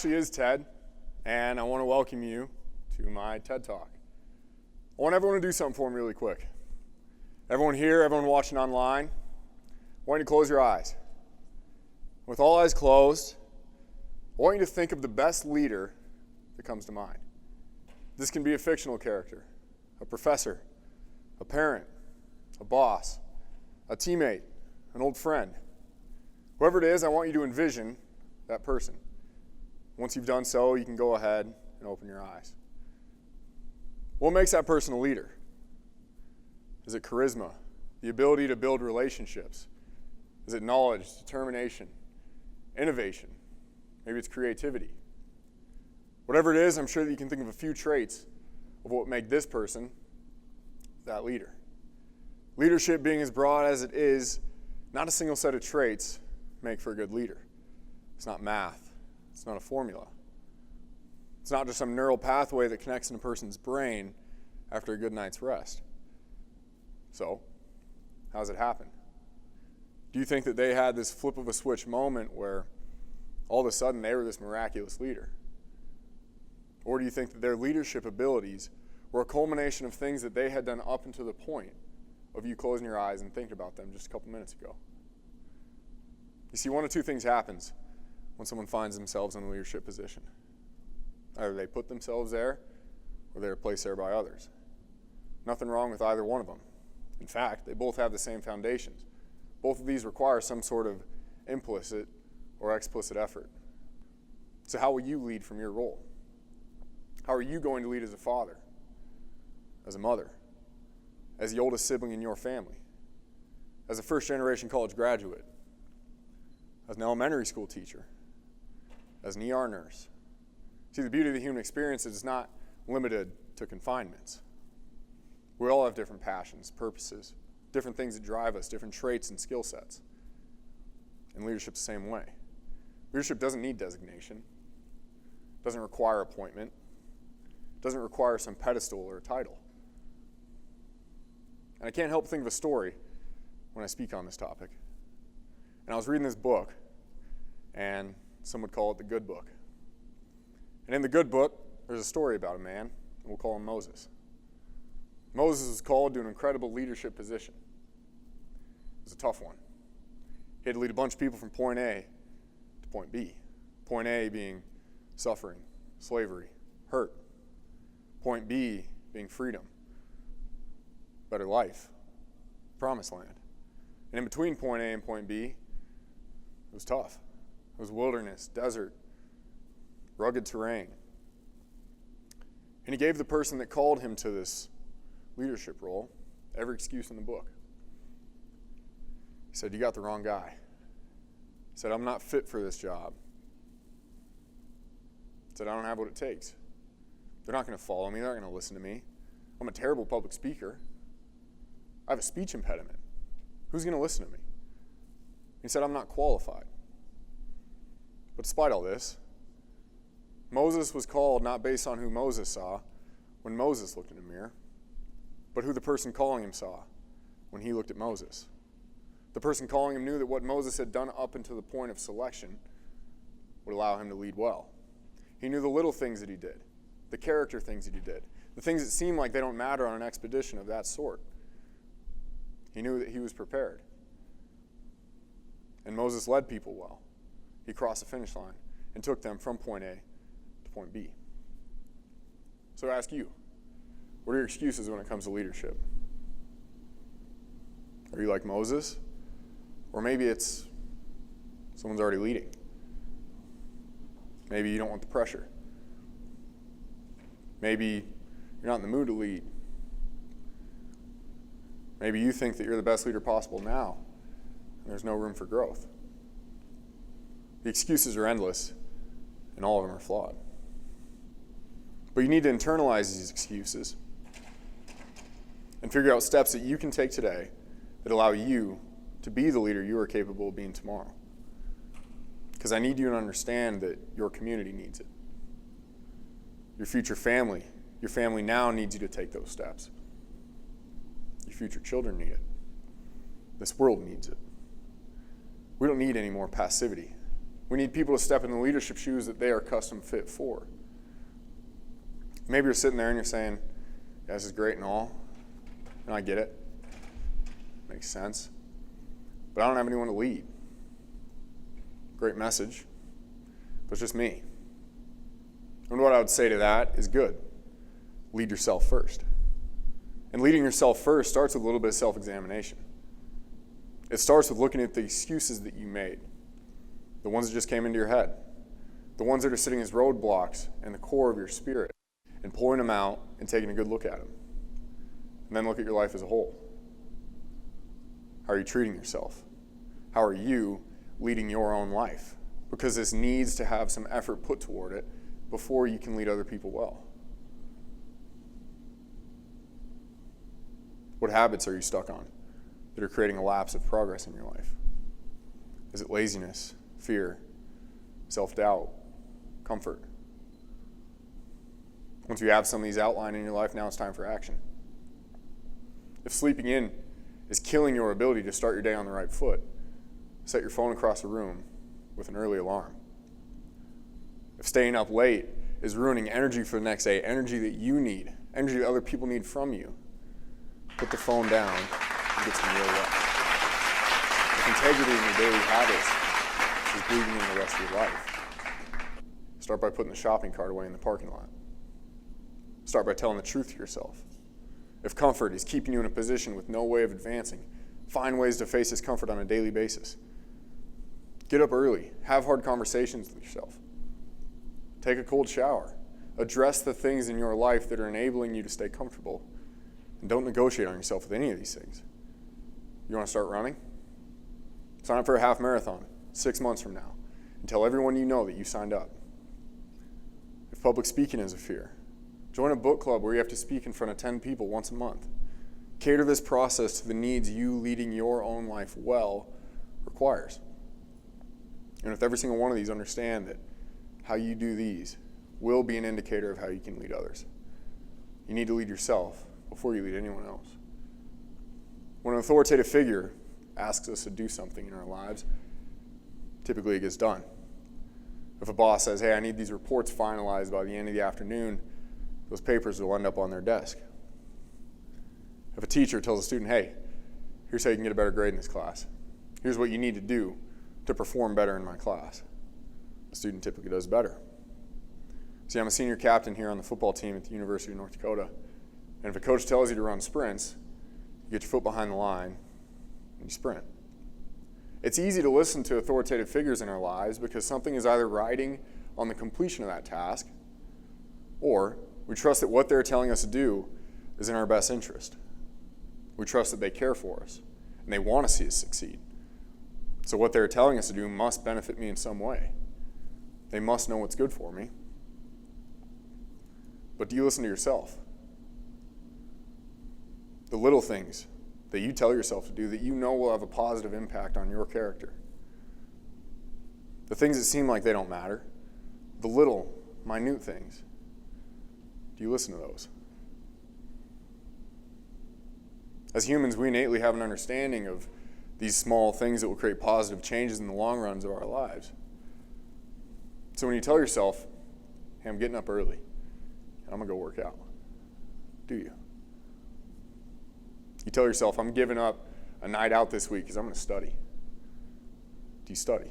actually is Ted, and I want to welcome you to my TED Talk. I want everyone to do something for me really quick. Everyone here, everyone watching online, I want you to close your eyes. With all eyes closed, I want you to think of the best leader that comes to mind. This can be a fictional character, a professor, a parent, a boss, a teammate, an old friend. Whoever it is, I want you to envision that person. Once you've done so, you can go ahead and open your eyes. What makes that person a leader? Is it charisma, the ability to build relationships? Is it knowledge, determination, innovation? Maybe it's creativity. Whatever it is, I'm sure that you can think of a few traits of what make this person that leader. Leadership being as broad as it is, not a single set of traits make for a good leader. It's not math. It's not a formula. It's not just some neural pathway that connects in a person's brain after a good night's rest. So, how does it happen? Do you think that they had this flip of a switch moment where all of a sudden they were this miraculous leader? Or do you think that their leadership abilities were a culmination of things that they had done up until the point of you closing your eyes and thinking about them just a couple minutes ago? You see, one of two things happens when someone finds themselves in a leadership position. Either they put themselves there, or they're placed there by others. Nothing wrong with either one of them. In fact, they both have the same foundations. Both of these require some sort of implicit or explicit effort. So how will you lead from your role? How are you going to lead as a father, as a mother, as the oldest sibling in your family, as a first-generation college graduate, as an elementary school teacher, as an ER nurse? See, the beauty of the human experience is not limited to confinements. We all have different passions, purposes, different things that drive us, different traits and skill sets. And leadership's the same way. Leadership doesn't need designation, doesn't require appointment, doesn't require some pedestal or a title. And I can't help but think of a story when I speak on this topic. And I was reading this book, and some would call it the good book. And in the good book, there's a story about a man, and we'll call him Moses. Moses was called to an incredible leadership position. It was a tough one. He had to lead a bunch of people from point A to point B. Point A being suffering, slavery, hurt. Point B being freedom, better life, promised land. And in between point A and point B, it was tough. It was wilderness, desert, rugged terrain. And he gave the person that called him to this leadership role every excuse in the book. He said, "You got the wrong guy." He said, "I'm not fit for this job." He said, "I don't have what it takes. They're not going to follow me. They're not going to listen to me. I'm a terrible public speaker. I have a speech impediment. Who's going to listen to me?" He said, "I'm not qualified." But despite all this, Moses was called not based on who Moses saw when Moses looked in the mirror, but who the person calling him saw when he looked at Moses. The person calling him knew that what Moses had done up until the point of selection would allow him to lead well. He knew the little things that he did, the character things that he did, the things that seem like they don't matter on an expedition of that sort. He knew that he was prepared. And Moses led people well. He crossed the finish line and took them from point A to point B. So I ask you, what are your excuses when it comes to leadership? Are you like Moses? Or maybe it's someone's already leading. Maybe you don't want the pressure. Maybe you're not in the mood to lead. Maybe you think that you're the best leader possible now, and there's no room for growth. The excuses are endless, and all of them are flawed. But you need to internalize these excuses and figure out steps that you can take today that allow you to be the leader you are capable of being tomorrow. Because I need you to understand that your community needs it. Your future family, your family now needs you to take those steps. Your future children need it. This world needs it. We don't need any more passivity. We need people to step in the leadership shoes that they are custom fit for. Maybe you're sitting there and you're saying, yeah, this is great and all, and I get it. Makes sense. But I don't have anyone to lead. Great message, but it's just me. And what I would say to that is good. Lead yourself first. And leading yourself first starts with a little bit of self-examination. It starts with looking at the excuses that you made, the ones that just came into your head, the ones that are sitting as roadblocks in the core of your spirit, and pulling them out and taking a good look at them. And then look at your life as a whole. How are you treating yourself? How are you leading your own life? Because this needs to have some effort put toward it before you can lead other people well. What habits are you stuck on that are creating a lapse of progress in your life? Is it laziness, fear, self-doubt, comfort? Once you have some of these outlined in your life, now it's time for action. If sleeping in is killing your ability to start your day on the right foot, set your phone across the room with an early alarm. If staying up late is ruining energy for the next day, energy that you need, energy that other people need from you, put the phone down and get some real rest. If integrity in your daily habits is bleeding in the rest of your life, start by putting the shopping cart away in the parking lot. Start by telling the truth to yourself. If comfort is keeping you in a position with no way of advancing, find ways to face discomfort on a daily basis. Get up early. Have hard conversations with yourself. Take a cold shower. Address the things in your life that are enabling you to stay comfortable. And don't negotiate on yourself with any of these things. You want to start running? Sign up for a half marathon 6 months from now and tell everyone you know that you signed up. If public speaking is a fear, join a book club where you have to speak in front of 10 people once a month. Cater this process to the needs you leading your own life well requires. And if every single one of these understand that how you do these will be an indicator of how you can lead others. You need to lead yourself before you lead anyone else. When an authoritative figure asks us to do something in our lives, typically it gets done. If a boss says, hey, I need these reports finalized by the end of the afternoon, those papers will end up on their desk. If a teacher tells a student, hey, here's how you can get a better grade in this class. Here's what you need to do to perform better in my class. The student typically does better. See, I'm a senior captain here on the football team at the University of North Dakota. And if a coach tells you to run sprints, you get your foot behind the line and you sprint. It's easy to listen to authoritative figures in our lives because something is either riding on the completion of that task, or we trust that what they're telling us to do is in our best interest. We trust that they care for us and they want to see us succeed. So what they're telling us to do must benefit me in some way. They must know what's good for me. But do you listen to yourself? The little things that you tell yourself to do that you know will have a positive impact on your character. The things that seem like they don't matter. The little, minute things. Do you listen to those? As humans, we innately have an understanding of these small things that will create positive changes in the long runs of our lives. So when you tell yourself, hey, I'm getting up early, and I'm going to go work out, do you? You tell yourself, I'm giving up a night out this week because I'm going to study. Do you study?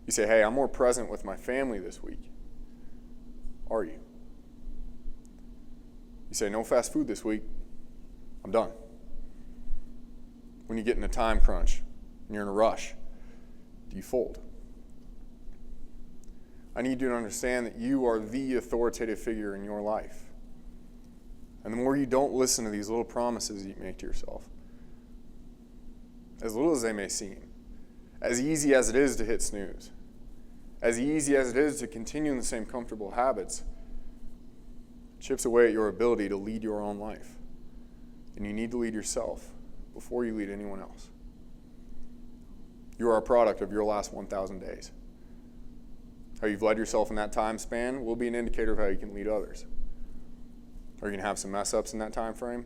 You say, hey, I'm more present with my family this week. Are you? You say, no fast food this week. I'm done. When you get in a time crunch and you're in a rush, do you fold? I need you to understand that you are the authoritative figure in your life. And the more you don't listen to these little promises you make to yourself, as little as they may seem, as easy as it is to hit snooze, as easy as it is to continue in the same comfortable habits, chips away at your ability to lead your own life. And you need to lead yourself before you lead anyone else. You are a product of your last 1,000 days. How you've led yourself in that time span will be an indicator of how you can lead others. Are you going to have some mess-ups in that time frame?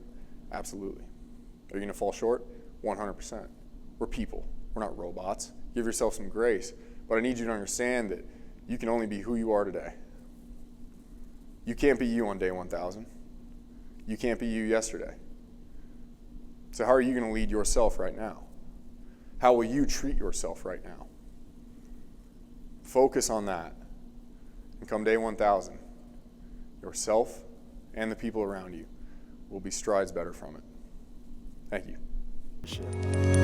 Absolutely. Are you going to fall short? 100%. We're people. We're not robots. Give yourself some grace. But I need you to understand that you can only be who you are today. You can't be you on day 1,000. You can't be you yesterday. So how are you going to lead yourself right now? How will you treat yourself right now? Focus on that. And come day 1,000, yourself and the people around you will be strides better from it. Thank you.